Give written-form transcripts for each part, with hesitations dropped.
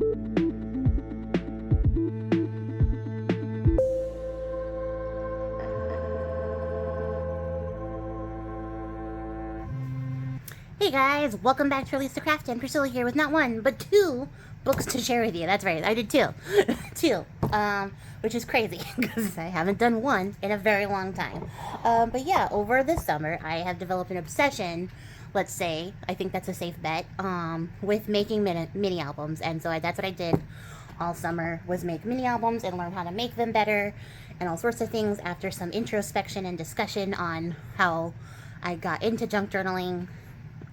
Hey guys, welcome back to Release the Craftin. Priscilla here with not one, but two books to share with you. That's right, I did two. Which is crazy, because I haven't done one in a very long time. But yeah, over this summer, I have developed an obsession, let's say, I think that's a safe bet, with making mini albums. And so that's what I did all summer, was make mini albums and learn how to make them better, and all sorts of things after some introspection and discussion on how I got into junk journaling,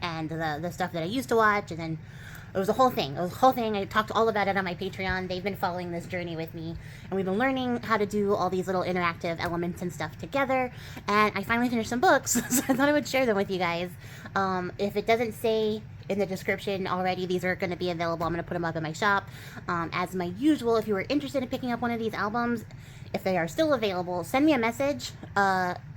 and the stuff that I used to watch, and then it was a whole thing. I talked all about it on my Patreon. They've been following this journey with me, and we've been learning how to do all these little interactive elements and stuff together, and I finally finished some books, so I thought I would share them with you guys. If it doesn't say in the description already, these are going to be available. I'm going to put them up in my shop. As my usual, if you were interested in picking up one of these albums, if they are still available, send me a message.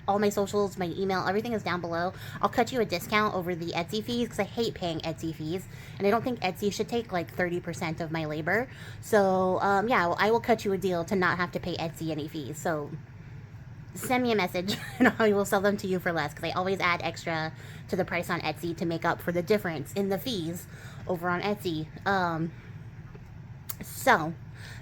All my socials, my email, everything is down below. I'll cut you a discount over the Etsy fees, because I hate paying Etsy fees, and I don't think Etsy should take like 30% of my labor. So yeah, I will cut you a deal to not have to pay Etsy any fees. So send me a message and I will sell them to you for less, because I always add extra to the price on Etsy to make up for the difference in the fees over on Etsy. So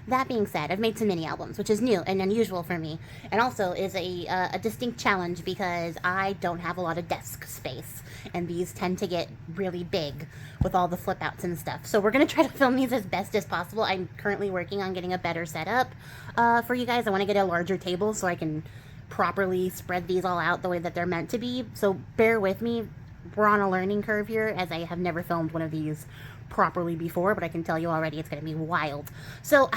that being said, I've made some mini albums, which is new and unusual for me, and also is a distinct challenge because I don't have a lot of desk space, and these tend to get really big with all the flip outs and stuff. So we're going to try to film these as best as possible. I'm currently working on getting a better setup for you guys. I want to get a larger table so I can properly spread these all out the way that they're meant to be. So bear with me. We're on a learning curve here, as I have never filmed one of these properly before, but I can tell you already it's going to be wild. So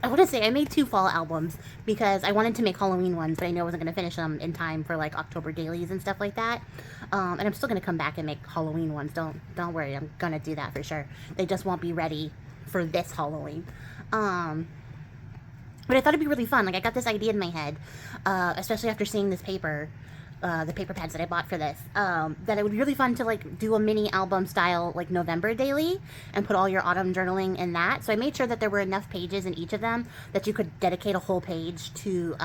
I want to say I made two fall albums because I wanted to make Halloween ones, but I know I wasn't going to finish them in time for like October dailies and stuff like that. And I'm still going to come back and make Halloween ones. Don't worry, I'm going to do that for sure. They just won't be ready for this Halloween. But I thought it'd be really fun. Like, I got this idea in my head, especially after seeing this paper, the paper pads that I bought for this, that it would be really fun to like do a mini album style like November daily and put all your autumn journaling in that. So I made sure that there were enough pages in each of them that you could dedicate a whole page to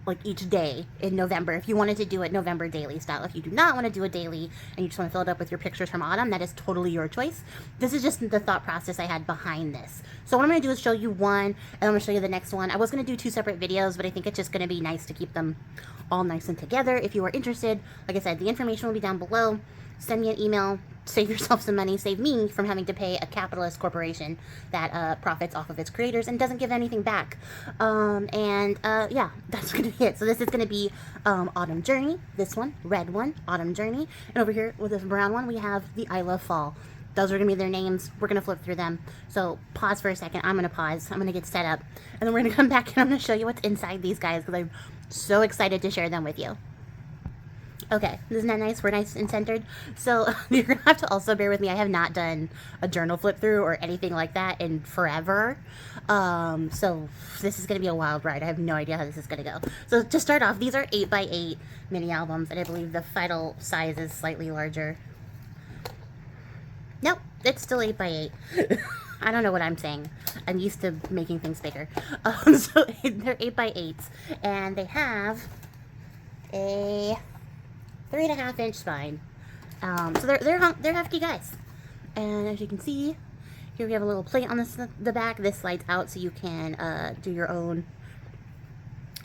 like each day in November if you wanted to do it November daily style. If you do not want to do a daily and you just want to fill it up with your pictures from autumn, that is totally your choice. This is just the thought process I had behind this. So what I'm going to do is show you one, and I'm going to show you the next one. I was going to do two separate videos, but I think it's just going to be nice to keep them all nice and together. If you are interested, like I said, the information will be down below. Send me an email, save yourself some money, save me from having to pay a capitalist corporation that profits off of its creators and doesn't give anything back. Yeah, that's going to be it. So this is going to be Autumn Journey, this one, red one, Autumn Journey, and over here with this brown one, we have the I Love Fall. Those are going to be their names. We're going to flip through them. So pause for a second. I'm going to pause. I'm going to get set up, and then we're going to come back and I'm going to show you what's inside these guys, because I'm so excited to share them with you. Okay, isn't that nice? We're nice and centered. So you're going to have to also bear with me. I have not done a journal flip through or anything like that in forever. So this is going to be a wild ride. I have no idea how this is going to go. So to start off, these are 8x8 mini albums, and I believe the final size is slightly larger. Nope, it's still 8x8. I don't know what I'm saying. I'm used to making things bigger. So they're 8x8s, and they have a 3.5-inch spine. So they're hefty guys. And as you can see, here we have a little plate on the back. This slides out so you can do your own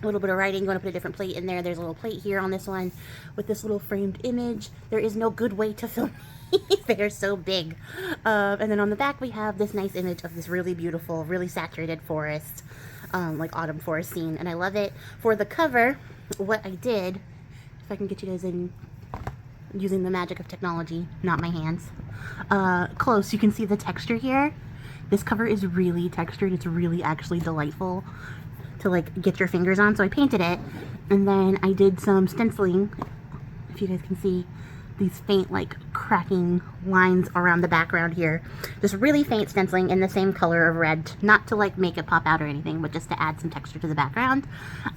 little bit of writing. You want to put a different plate in there. There's a little plate here on this one with this little framed image. There is no good way to film. They are so big. And then on the back we have this nice image of this really beautiful, really saturated forest, like autumn forest scene, and I love it. For the cover, what I did, if I can get you guys in using the magic of technology, not my hands, close, you can see the texture here. This cover is really textured. It's really actually delightful to like get your fingers on. So I painted it, and then I did some stenciling, if you guys can see, these faint like cracking lines around the background here. Just really faint stenciling in the same color of red, not to like make it pop out or anything, but just to add some texture to the background.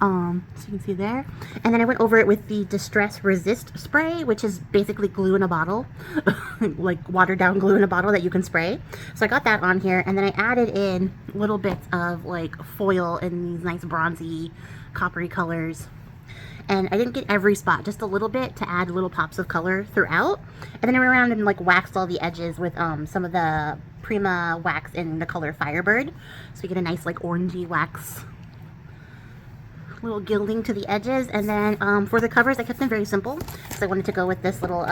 So you can see there. And then I went over it with the Distress Resist spray, which is basically glue in a bottle, like watered down glue in a bottle that you can spray. So I got that on here, and then I added in little bits of like foil in these nice bronzy coppery colors. And I didn't get every spot, just a little bit to add little pops of color throughout. And then I went around and like waxed all the edges with some of the Prima wax in the color Firebird. So we get a nice like orangey wax, little gilding to the edges. And then for the covers, I kept them very simple because I wanted to go with this little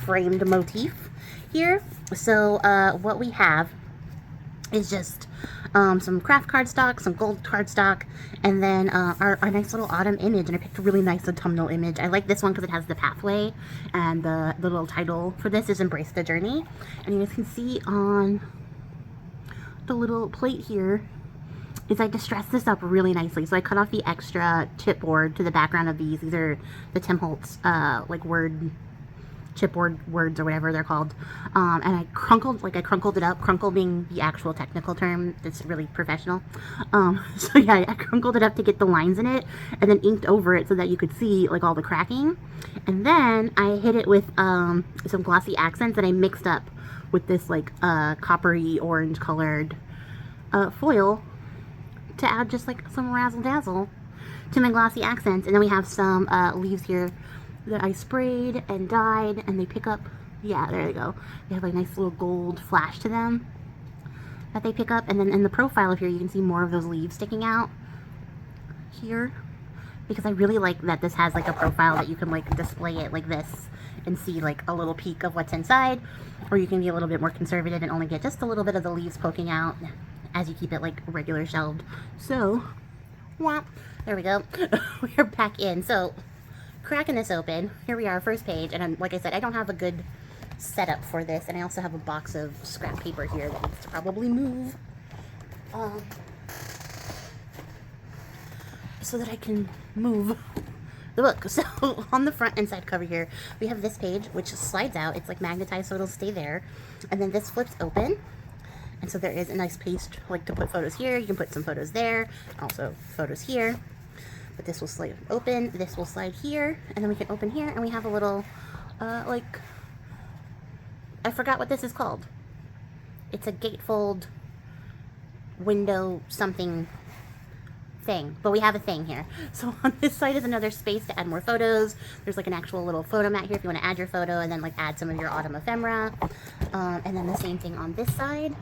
framed motif here. So what we have is just some craft cardstock, some gold cardstock, and then our nice little autumn image. And I picked a really nice autumnal image. I like this one because it has the pathway, and the little title for this is Embrace the Journey. And you guys can see on the little plate here is I distressed this up really nicely. So I cut off the extra chipboard to the background of these. These are the Tim Holtz like chipboard words or whatever they're called, and I crunkled it up, crunkle being the actual technical term that's really professional. So yeah, I crunkled it up to get the lines in it, and then inked over it so that you could see like all the cracking. And then I hit it with some glossy accents that I mixed up with this like coppery orange colored foil to add just like some razzle dazzle to my glossy accents. And then we have some leaves here that I sprayed and dyed, and they pick up, yeah, there they go. They have a nice little gold flash to them that they pick up. And then in the profile here, you can see more of those leaves sticking out here, because I really like that this has like a profile that you can like display it like this and see like a little peek of what's inside, or you can be a little bit more conservative and only get just a little bit of the leaves poking out as you keep it like regular shelved. So, whomp, there we go. We're back in. So, cracking this open, here we are, first page, and like I said, I don't have a good setup for this, and I also have a box of scrap paper here that needs to probably move so that I can move the book. So on the front and side cover here, we have this page which slides out. It's like magnetized, so it'll stay there, and then this flips open, and so there is a nice page like to put photos here. You can put some photos there, also photos here. But this will slide open, this will slide here, and then we can open here, and we have a little, like, I forgot what this is called. It's a gatefold window something thing, but we have a thing here. So on this side is another space to add more photos. There's like an actual little photo mat here if you want to add your photo, and then like add some of your autumn ephemera. And then the same thing on this side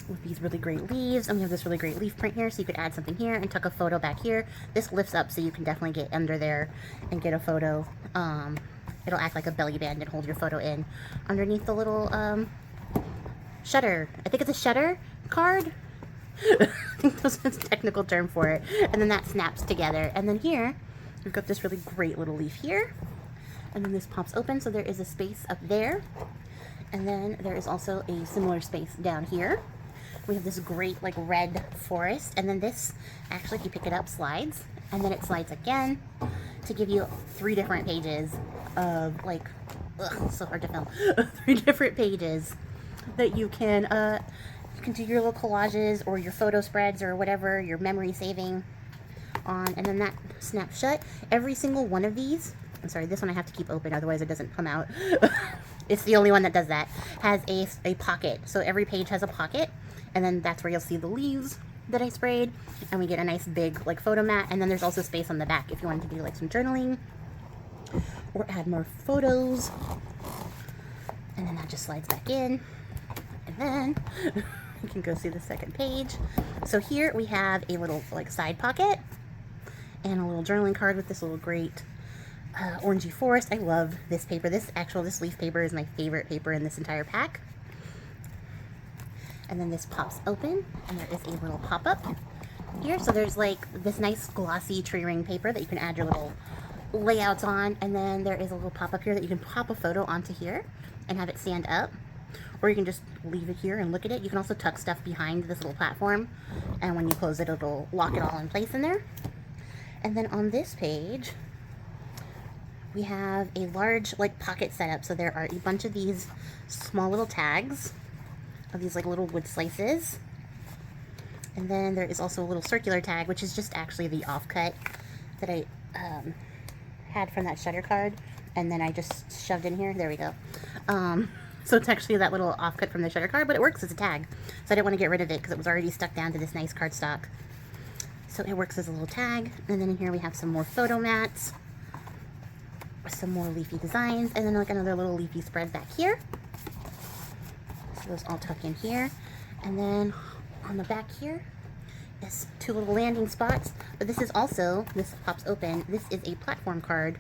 with these really great leaves, and we have this really great leaf print here, so you could add something here and tuck a photo back here. This lifts up so you can definitely get under there and get a photo. It'll act like a belly band and hold your photo in underneath the little shutter. I think it's a shutter card. I think that's a technical term for it. And then that snaps together. And then here, we've got this really great little leaf here. And then this pops open, so there is a space up there. And then there is also a similar space down here. We have this great like red forest, and then this actually, if you pick it up, slides, and then it slides again to give you 3 different pages of like, ugh, so hard to film, 3 different pages that you can do your little collages or your photo spreads or whatever, your memory saving on, and then that snaps shut. Every single one of these, I'm sorry, this one I have to keep open, otherwise it doesn't come out. It's the only one that does that, has a pocket. So every page has a pocket, and then that's where you'll see the leaves that I sprayed, and we get a nice big like photo mat. And then there's also space on the back if you wanted to do like some journaling or add more photos. And then that just slides back in, and then you can go see the second page. So here we have a little like side pocket and a little journaling card with this little great orangey forest. I love this paper. This leaf paper is my favorite paper in this entire pack. And then this pops open, and there is a little pop-up here. So there's like this nice glossy tree ring paper that you can add your little layouts on, and then there is a little pop-up here that you can pop a photo onto here and have it stand up, or you can just leave it here and look at it. You can also tuck stuff behind this little platform, and when you close it, it'll lock it all in place in there. And then on this page, we have a large like pocket setup. So there are a bunch of these small little tags of these like little wood slices. And then there is also a little circular tag, which is just actually the offcut that I had from that shutter card. And then I just shoved in here. There we go. So it's actually that little offcut from the shutter card, but it works as a tag. So I didn't want to get rid of it because it was already stuck down to this nice cardstock. So it works as a little tag. And then in here we have some more photo mats, some more leafy designs, and then like another little leafy spread back here. So those all tuck in here. And then on the back here is two little landing spots. But this is also, this pops open, this is a platform card.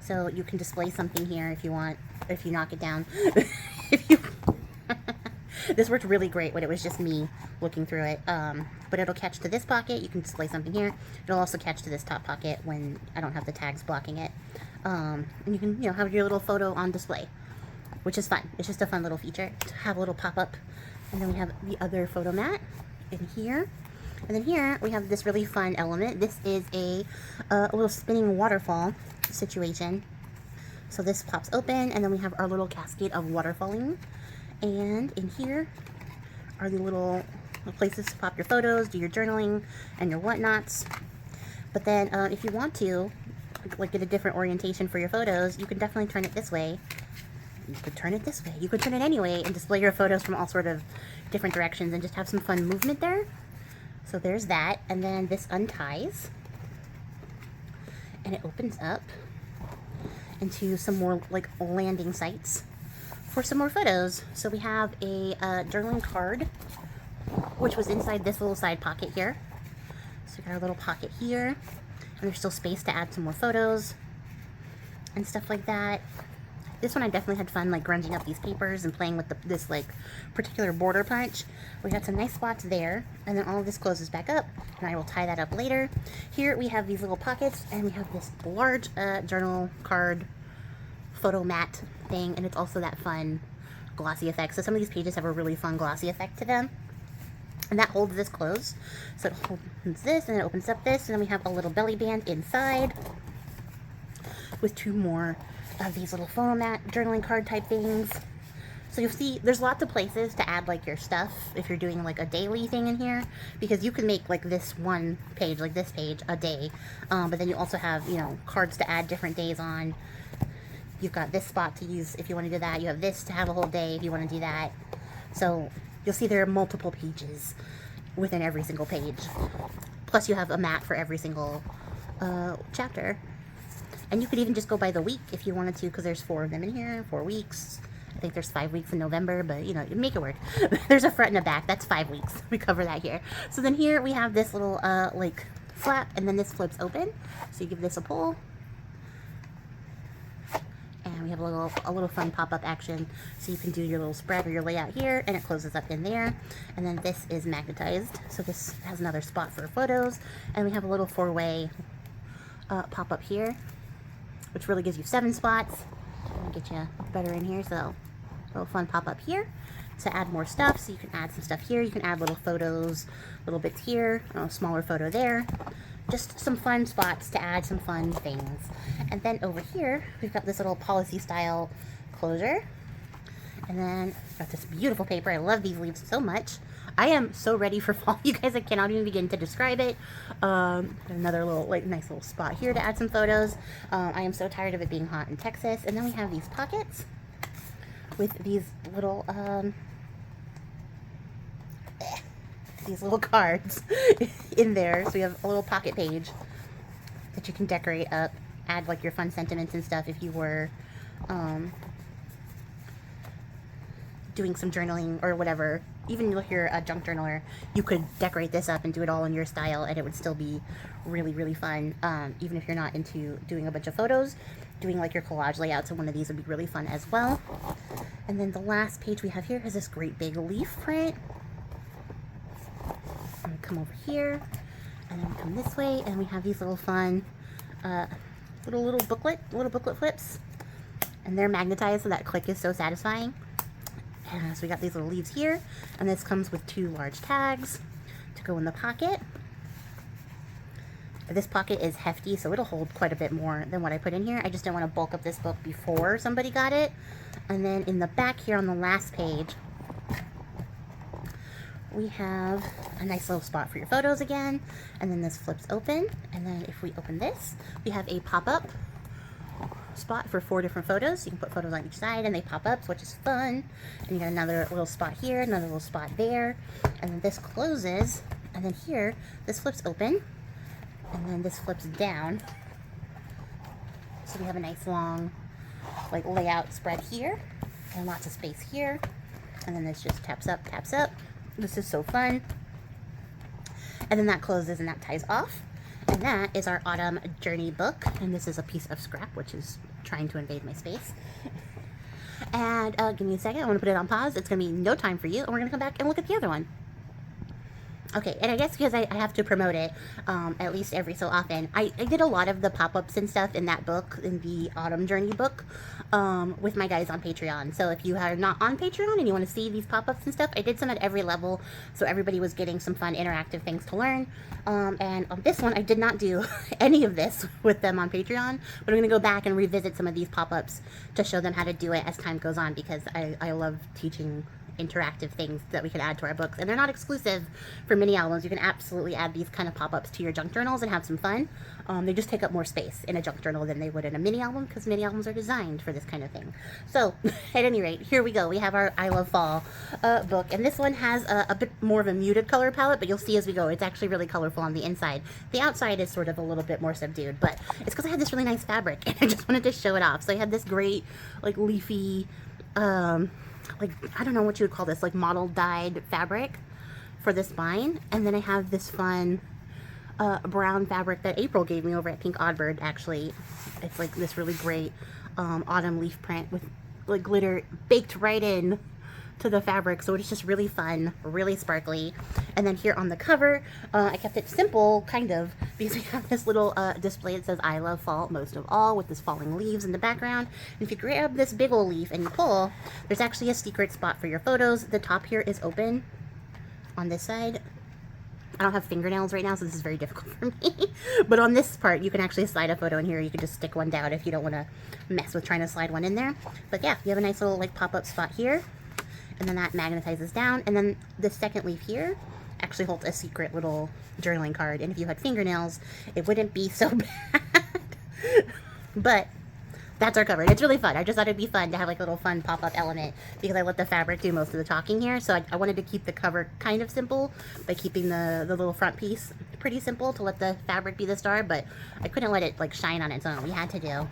So you can display something here if you want, if you knock it down. If you this worked really great when it was just me looking through it. But it'll catch to this pocket. You can display something here. It'll also catch to this top pocket when I don't have the tags blocking it. And you can, you know, have your little photo on display, which is fun. It's just a fun little feature to have a little pop-up. And then we have the other photo mat in here. And then here we have this really fun element. This is a little spinning waterfall situation. So this pops open, and then we have our little cascade of waterfalling. And in here are the little places to pop your photos, do your journaling, and your whatnots. But then if you want to, like, get a different orientation for your photos, you can definitely turn it this way. You could turn it this way. You could turn it anyway and display your photos from all sort of different directions and just have some fun movement there. So there's that. And then this unties, and it opens up into some more like landing sites for some more photos. So we have a journaling card, which was inside this little side pocket here. So we got our little pocket here, and there's still space to add some more photos and stuff like that. This one I definitely had fun like grunging up these papers and playing with this like particular border punch. We got some nice spots there, and then all of this closes back up, and I will tie that up later. Here we have these little pockets, and we have this large journal card photo mat thing, and it's also that fun glossy effect. So some of these pages have a really fun glossy effect to them, and that holds this closed. So it opens this, and it opens up this, and then we have a little belly band inside with two more of these little photo mat journaling card type things. So you'll see there's lots of places to add like your stuff if you're doing like a daily thing in here, because you can make like this one page, like this page, a day, but then you also have, you know, cards to add different days on. You've got this spot to use if you want to do that. You have this to have a whole day if you want to do that. So you'll see there are multiple pages within every single page. Plus you have a mat for every single chapter. And you could even just go by the week if you wanted to, because there's 4 of them in here, 4 weeks. I think there's 5 weeks in November, but you know, you make it work. There's a front and a back. That's 5 weeks. We cover that here. So then here we have this little like flap, and then this flips open. So you give this a pull, and we have a little fun pop-up action. So you can do your little spread or your layout here, and it closes up in there. And then this is magnetized, so this has another spot for photos. And we have a little 4-way pop-up here, which really gives you 7 spots. Let me get you better in here. So a little fun pop-up here to add more stuff. So you can add some stuff here. You can add little photos, little bits here, a smaller photo there. Just some fun spots to add some fun things. And then over here, we've got this little policy style closure. And then got this beautiful paper. I love these leaves so much. I am so ready for fall. You guys, I cannot even begin to describe it. Another little, like, nice little spot here to add some photos. I am so tired of it being hot in Texas. And then we have these pockets with these little cards in there. So we have a little pocket page that you can decorate up, add like your fun sentiments and stuff if you were doing some journaling or whatever. Even if you're a junk journaler, you could decorate this up and do it all in your style, and it would still be really, really fun. Even if you're not into doing a bunch of photos, doing like your collage layouts of one of these would be really fun as well. And then the last page we have here is this great big leaf print. I'm gonna come over here, and then we come this way, and we have these little fun little booklet flips, and they're magnetized, so that click is so satisfying. So we got these little leaves here, and this comes with 2 large tags to go in the pocket. This pocket is hefty, so it'll hold quite a bit more than what I put in here. I just didn't want to bulk up this book before somebody got it. And then in the back here on the last page, we have a nice little spot for your photos again. And then this flips open. And then if we open this, we have a pop-up spot for 4 different photos. You can put photos on each side and they pop up, which is fun. And you got another little spot here, another little spot there. And then this closes. And then here, this flips open. And then this flips down. So we have a nice long like layout spread here. And lots of space here. And then this just taps up, taps up. This is so fun. And then that closes and that ties off. And that is our autumn journey book. And this is a piece of scrap, which is trying to invade my space. And give me a second. I want to put it on pause. It's going to be no time for you. And we're going to come back and look at the other one. Okay, and I guess because I have to promote it at least every so often, I did a lot of the pop-ups and stuff in that book, in the Autumn Journey book, with my guys on Patreon. So if you are not on Patreon and you want to see these pop-ups and stuff, I did some at every level, so everybody was getting some fun interactive things to learn. And on this one, I did not do any of this with them on Patreon, but I'm going to go back and revisit some of these pop-ups to show them how to do it as time goes on, because I love teaching interactive things that we can add to our books, and they're not exclusive for mini albums. You can absolutely add these kind of pop-ups to your junk journals and have some fun. They just take up more space in a junk journal than they would in a mini album, because mini albums are designed for this kind of thing. So at any rate, here we go. We have our I Love Fall book, and this one has a bit more of a muted color palette, but you'll see as we go, it's actually really colorful on the inside. The outside is sort of a little bit more subdued, but it's because I had this really nice fabric and I just wanted to show it off. So I had this great like leafy like, I don't know what you would call this, like model dyed fabric for this spine. And then I have this fun brown fabric that April gave me over at Pink Oddbird, actually. It's like this really great autumn leaf print with like glitter baked right in to the fabric, so it's just really fun, really sparkly. And then here on the cover, I kept it simple, kind of, because we have this little display that says I love fall most of all, with this falling leaves in the background. And if you grab this big old leaf and you pull, there's actually a secret spot for your photos. The top here is open on this side. I don't have fingernails right now, so this is very difficult for me. But on this part, you can actually slide a photo in here. You can just stick one down if you don't want to mess with trying to slide one in there. But yeah, you have a nice little like pop-up spot here. And then that magnetizes down. And then the second leaf here actually holds a secret little journaling card. And if you had fingernails, it wouldn't be so bad. But that's our cover. And it's really fun. I just thought it'd be fun to have like a little fun pop-up element, because I let the fabric do most of the talking here. So I wanted to keep the cover kind of simple by keeping the little front piece pretty simple to let the fabric be the star. But I couldn't let it like shine on its own. We had to do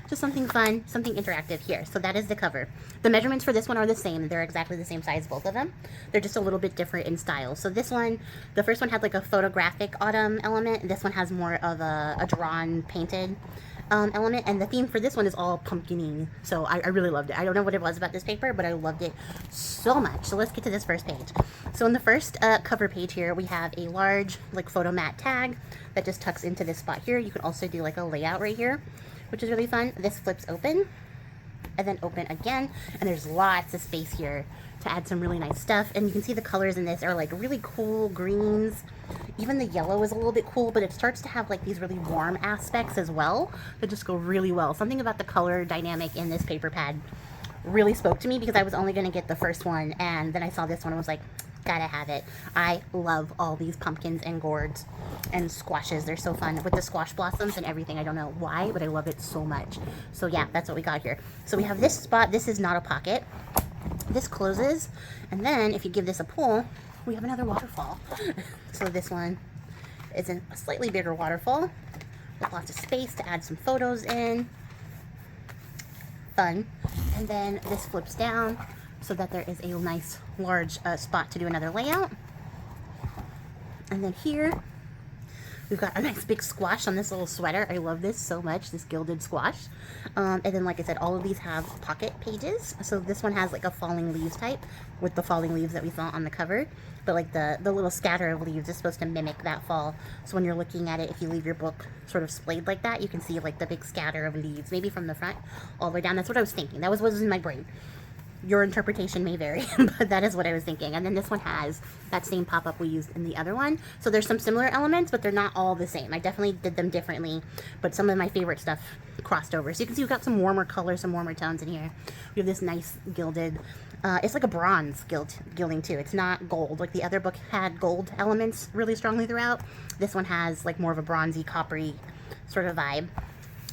just something fun, something interactive here. So that is the cover. The measurements for this one are the same. They're exactly the same size, both of them. They're just a little bit different in style. So this one, the first one had like a photographic autumn element. This one has more of a drawn, painted element. And the theme for this one is all pumpkin-y. So I really loved it. I don't know what it was about this paper, but I loved it so much. So let's get to this first page. So in the first cover page here, we have a large like photo mat tag that just tucks into this spot here. You can also do like a layout right here, which is really fun. This flips open and then open again, and there's lots of space here to add some really nice stuff. And you can see the colors in this are like really cool greens. Even the yellow is a little bit cool, but it starts to have like these really warm aspects as well that just go really well. Something about the color dynamic in this paper pad really spoke to me, because I was only going to get the first one, and then I saw this one and was like, gotta have it. I love all these pumpkins and gourds and squashes. They're so fun with the squash blossoms and everything. I don't know why, but I love it so much. So yeah, that's what we got here. So we have this spot. This is not a pocket. This closes, and then if you give this a pull, we have another waterfall. So this one is a slightly bigger waterfall with lots of space to add some photos in. Fun. And then this flips down so that there is a nice large spot to do another layout. And then here we've got a nice big squash on this little sweater. I love this so much, this gilded squash. And then like I said, all of these have pocket pages. So this one has like a falling leaves type with the falling leaves that we saw on the cover. But like the little scatter of leaves is supposed to mimic that fall. So when you're looking at it, if you leave your book sort of splayed like that, you can see like the big scatter of leaves, maybe from the front all the way down. That's what I was thinking. That was what was in my brain. Your interpretation may vary, but that is what I was thinking. And then this one has that same pop-up we used in the other one. So there's some similar elements, but they're not all the same. I definitely did them differently, but some of my favorite stuff crossed over. So you can see we've got some warmer colors, some warmer tones in here. We have this nice gilded, it's like a bronze gilding too. It's not gold. Like the other book had gold elements really strongly throughout. This one has like more of a bronzy, coppery sort of vibe.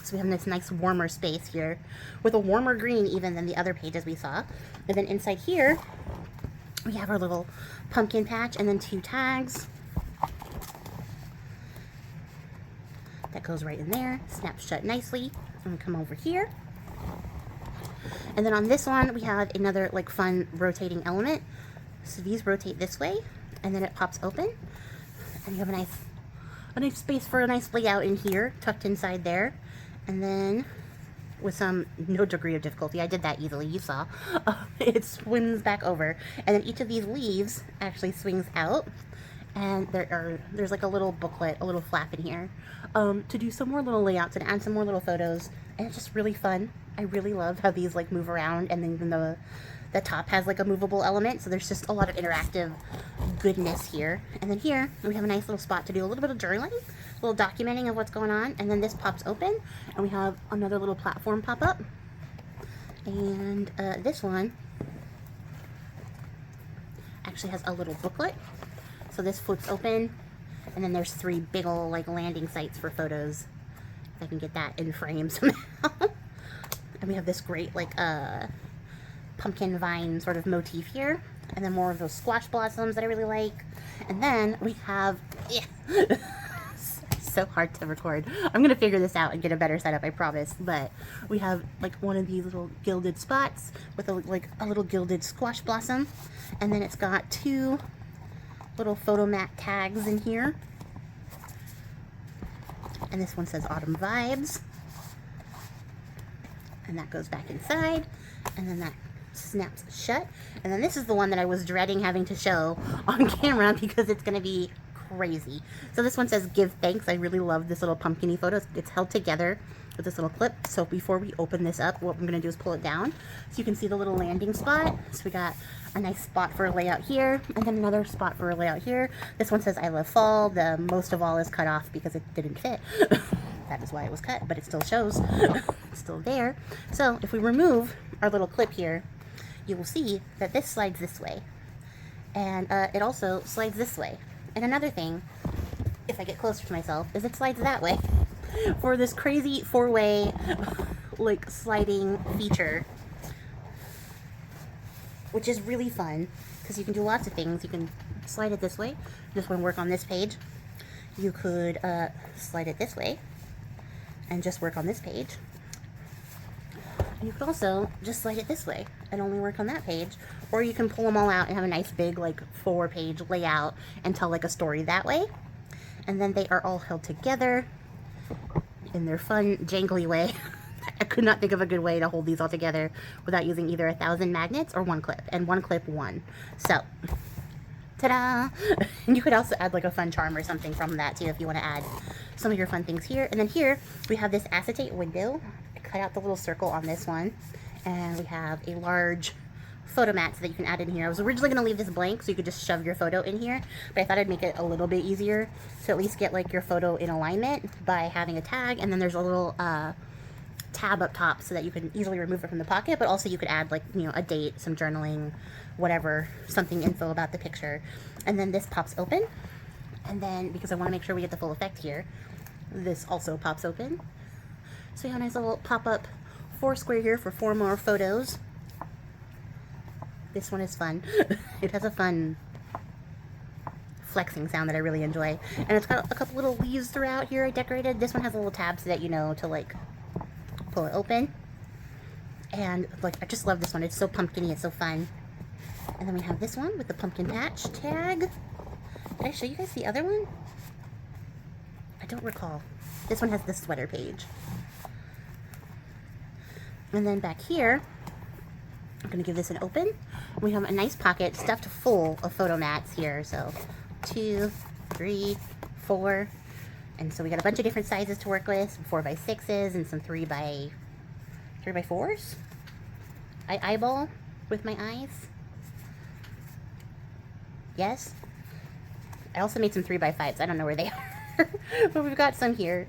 So we have this nice warmer space here with a warmer green even than the other pages we saw. And then inside here, we have our little pumpkin patch and then 2 tags. That goes right in there, snaps shut nicely. I'm gonna come over here. And then on this one, we have another like fun rotating element. So these rotate this way and then it pops open. And you have a nice space for a nice layout in here, tucked inside there. And then, with no degree of difficulty, I did that easily, you saw, it swims back over. And then each of these leaves actually swings out. And there's like a little booklet, a little flap in here, to do some more little layouts and add some more little photos. And it's just really fun. I really love how these like move around, and then even the top has like a movable element. So there's just a lot of interactive goodness here. And then here, we have a nice little spot to do a little bit of journaling, a little documenting of what's going on. And then this pops open, and we have another little platform pop up. And this one actually has a little booklet. So this flips open, and then there's 3 big ol' like landing sites for photos. If I can get that in frame somehow. And we have this great like pumpkin vine sort of motif here, and then more of those squash blossoms that I really like. And then we have, so hard to record. I'm gonna figure this out and get a better setup, I promise. But we have like one of these little gilded spots with a little gilded squash blossom, and then it's got 2 little photo mat tags in here. And this one says Autumn Vibes, and that goes back inside, and then that snaps shut. And then this is the one that I was dreading having to show on camera because it's going to be crazy. So this one says Give Thanks. I really love this little pumpkin-y photo. It's held together with this little clip. So before we open this up, what I'm going to do is pull it down so you can see the little landing spot. So we got a nice spot for a layout here, and then another spot for a layout here. This one says I love fall. The most of all is cut off because it didn't fit. That is why it was cut, but it still shows. It's still there. So if we remove our little clip here, you will see that this slides this way, and it also slides this way. And another thing, if I get closer to myself, is it slides that way for this crazy 4-way like sliding feature, which is really fun because you can do lots of things. You can slide it this way, just want to work on this page. You could slide it this way and just work on this page. And you could also just slide it this way and only work on that page. Or you can pull them all out and have a nice big like 4-page layout and tell like a story that way. And then they are all held together in their fun jangly way. I could not think of a good way to hold these all together without using either 1,000 magnets or 1 clip, and 1 clip won. So, ta-da! And you could also add like a fun charm or something from that too if you want to add some of your fun things here. And then here we have this acetate window. I cut out the little circle on this one, and we have a large photo mat so that you can add in here. I was originally going to leave this blank so you could just shove your photo in here, but I thought I'd make it a little bit easier to at least get like your photo in alignment by having a tag. And then there's a little tab up top so that you can easily remove it from the pocket, but also you could add like, you know, a date, some journaling, whatever, something info about the picture. And then this pops open, and then because I want to make sure we get the full effect here, this also pops open. So you have a nice little pop-up 4 square here for 4 more photos. This one is fun. It has a fun flexing sound that I really enjoy. And it's got a couple little leaves throughout here I decorated. This one has a little tab so that you know to like pull it open. And like, I just love this one. It's so pumpkin-y, it's so fun. And then we have this one with the pumpkin patch tag. Did I show you guys the other one? I don't recall. This one has the sweater page. And then back here, I'm going to give this an open. We have a nice pocket stuffed full of photo mats here. So 2, 3, 4. And so we got a bunch of different sizes to work with. Some 4x6s and some 3x4s. I eyeball. with my eyes. Yes. I also made some 3x5s. I don't know where they are. But we've got some here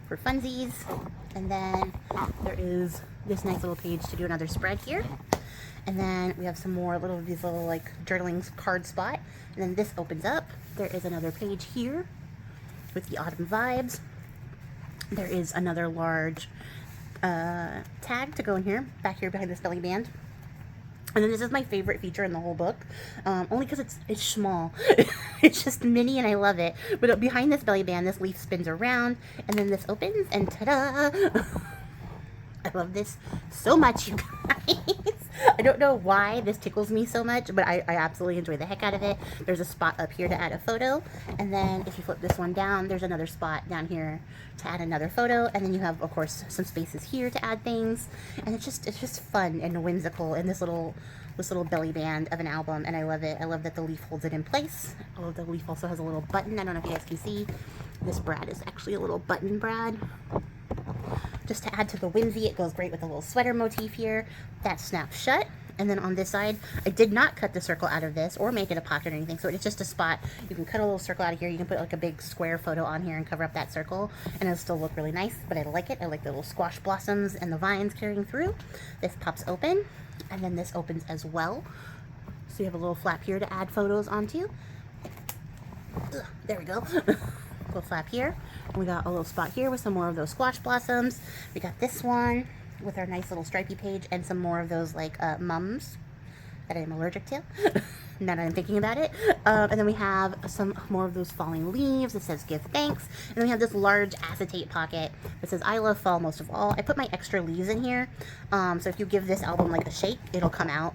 for funsies. And then there is this nice little page to do another spread here. And then we have some more these little like journaling card spot. And then this opens up. There is another page here with the autumn vibes. There is another large tag to go in here, back here behind this belly band. And then this is my favorite feature in the whole book, only because it's small. It's just mini and I love it. But behind this belly band, this leaf spins around, and then this opens, and ta-da! I love this so much, you guys. I don't know why this tickles me so much, but I absolutely enjoy the heck out of it. There's a spot up here to add a photo, and then if you flip this one down, there's another spot down here to add another photo, and then you have, of course, some spaces here to add things, and it's just fun and whimsical in this little belly band of an album, and I love it. I love that the leaf holds it in place. I love the leaf also has a little button. I don't know if you guys can see. This brad is actually a little button brad. Just to add to the whimsy, it goes great with a little sweater motif here. That snaps shut. And then on this side, I did not cut the circle out of this or make it a pocket or anything, so it's just a spot. You can cut a little circle out of here. You can put like a big square photo on here and cover up that circle, and it'll still look really nice, but I like it. I like the little squash blossoms and the vines carrying through. This pops open, and then this opens as well. So you have a little flap here to add photos onto. Ugh, there we go. Little flap here. And we got a little spot here with some more of those squash blossoms. We got this one with our nice little stripey page and some more of those like mums that I'm allergic to. Now that I'm thinking about it. And then we have some more of those falling leaves. It says give thanks. And then we have this large acetate pocket that says I love fall most of all. I put my extra leaves in here. So if you give this album like a shake, it'll come out.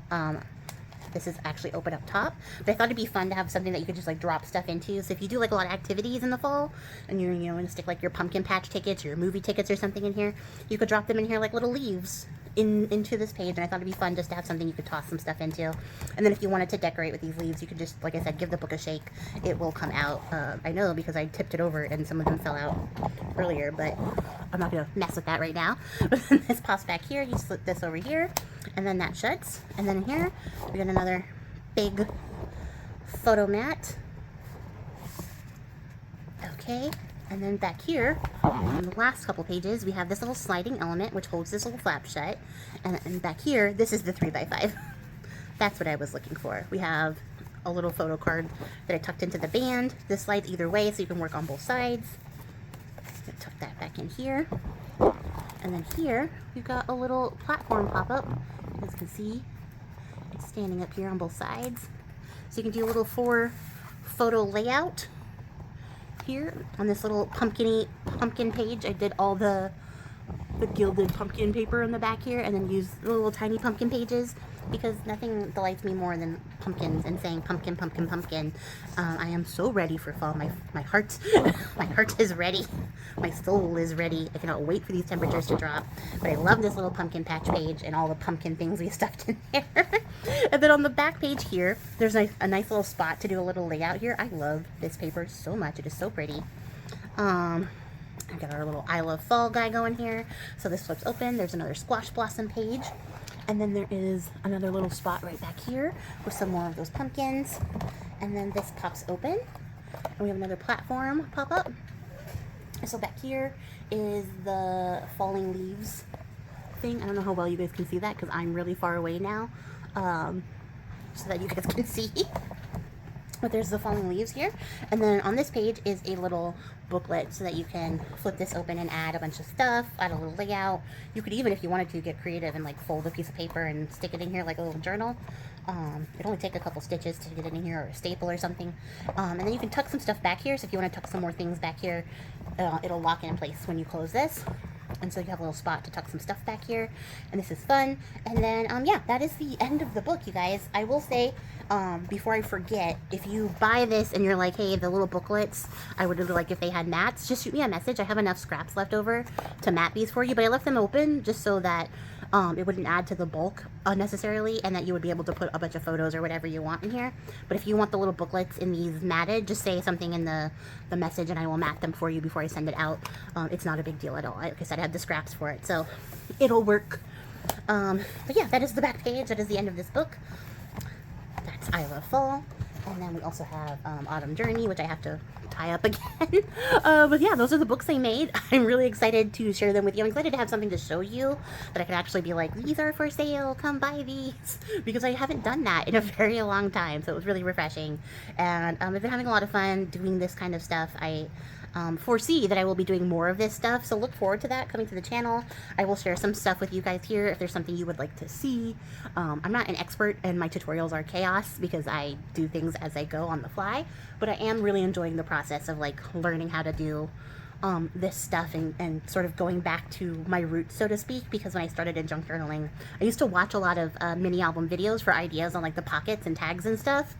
This is actually open up top, but I thought it'd be fun to have something that you could just like drop stuff into. So if you do like a lot of activities in the fall and you're, going to stick like your pumpkin patch tickets or your movie tickets or something in here, you could drop them in here like little leaves into this page. And I thought it'd be fun just to have something you could toss some stuff into. And then if you wanted to decorate with these leaves, you could just, like I said, give the book a shake. It will come out. I know because I tipped it over and some of them fell out earlier, but I'm not going to mess with that right now. But then this pops back here. You slip this over here, and then that shuts. And then here, we got another big photo mat. Okay. And then back here, on the last couple pages, we have this little sliding element, which holds this little flap shut. And back here, this is the 3x5. That's what I was looking for. We have a little photo card that I tucked into the band. This slides either way, so you can work on both sides. Tuck that back in here. And then here, we've got a little platform pop-up. As you can see, it's standing up here on both sides. So you can do a little 4 photo layout. Here on this little pumpkin page, I did all the gilded pumpkin paper in the back here, and then use little tiny pumpkin pages because nothing delights me more than pumpkins and saying pumpkin, pumpkin, pumpkin. I am so ready for fall. My heart, my heart is ready. My soul is ready. I cannot wait for these temperatures to drop. But I love this little pumpkin patch page and all the pumpkin things we stuffed in there. And then on the back page here, there's a nice little spot to do a little layout here. I love this paper so much. It is so pretty. I've got our little I Love Fall guy going here. So this flips open. There's another squash blossom page. And then there is another little spot right back here with some more of those pumpkins. And then this pops open. And we have another platform pop up. So back here is the falling leaves thing. I don't know how well you guys can see that because I'm really far away now. So that you guys can see. But there's the falling leaves here. And then on this page is a little booklet so that you can flip this open and add a bunch of stuff, add a little layout. You could even, if you wanted to, get creative and like fold a piece of paper and stick it in here like a little journal. It'd only take a couple stitches to get it in here, or a staple or something. And then you can tuck some stuff back here. So if you want to tuck some more things back here, it'll lock in place when you close this. And so you have a little spot to tuck some stuff back here. And this is fun. And then, yeah, that is the end of the book, you guys. I will say, before I forget, if you buy this and you're like, hey, the little booklets, I would really like if they had mats, just shoot me a message. I have enough scraps left over to mat these for you. But I left them open just so that it wouldn't add to the bulk unnecessarily, and that you would be able to put a bunch of photos or whatever you want in here. But if you want the little booklets in these matted, just say something in the message and I will mat them for you before I send it out. It's not a big deal at all. Like I said, I have the scraps for it, so it'll work. But yeah, that is the back page. That is the end of this book. That's I Love Fall. And then we also have Autumn Journey, which I have to tie up again. But yeah, those are the books I made. I'm really excited to share them with you. I'm excited to have something to show you that I can actually be like, these are for sale, come buy these. Because I haven't done that in a very long time, so it was really refreshing. And I've been having a lot of fun doing this kind of stuff. I foresee that I will be doing more of this stuff, so look forward to that coming to the channel. I will share some stuff with you guys here if there's something you would like to see. I'm not an expert and my tutorials are chaos because I do things as I go on the fly, but I am really enjoying the process of like learning how to do this stuff and sort of going back to my roots, so to speak, because when I started in junk journaling, I used to watch a lot of mini album videos for ideas on like the pockets and tags and stuff,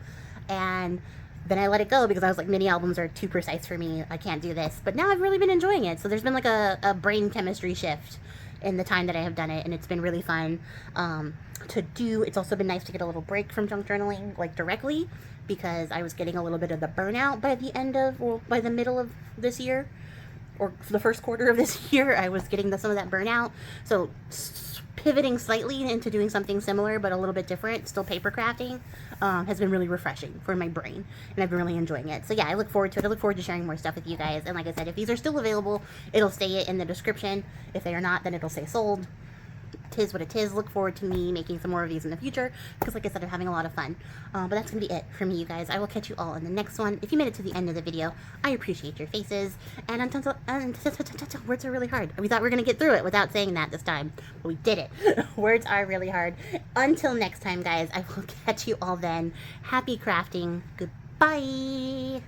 and then I let it go because I was like, mini albums are too precise for me. I can't do this. But now I've really been enjoying it. So there's been like a brain chemistry shift in the time that I have done it. And it's been really fun to do. It's also been nice to get a little break from junk journaling like directly because I was getting a little bit of the burnout by the end of, well, by the middle of this year. Or for the first quarter of this year, I was getting some of that burnout. So pivoting slightly into doing something similar but a little bit different, still paper crafting, has been really refreshing for my brain, and I've been really enjoying it. So yeah, I look forward to it. I look forward to sharing more stuff with you guys. And like I said, if these are still available, it'll say it in the description. If they are not, then it'll say sold. Tis what it is. Look forward to me making some more of these in the future because like I said, I'm having a lot of fun. But that's gonna be it for me, you guys. I will catch you all in the next one. If you made it to the end of the video, I appreciate your faces. And words are really hard. We thought we were gonna get through it without saying that this time, but we did it. Words are really hard. Until next time, guys, I will catch you all then. Happy crafting. Goodbye.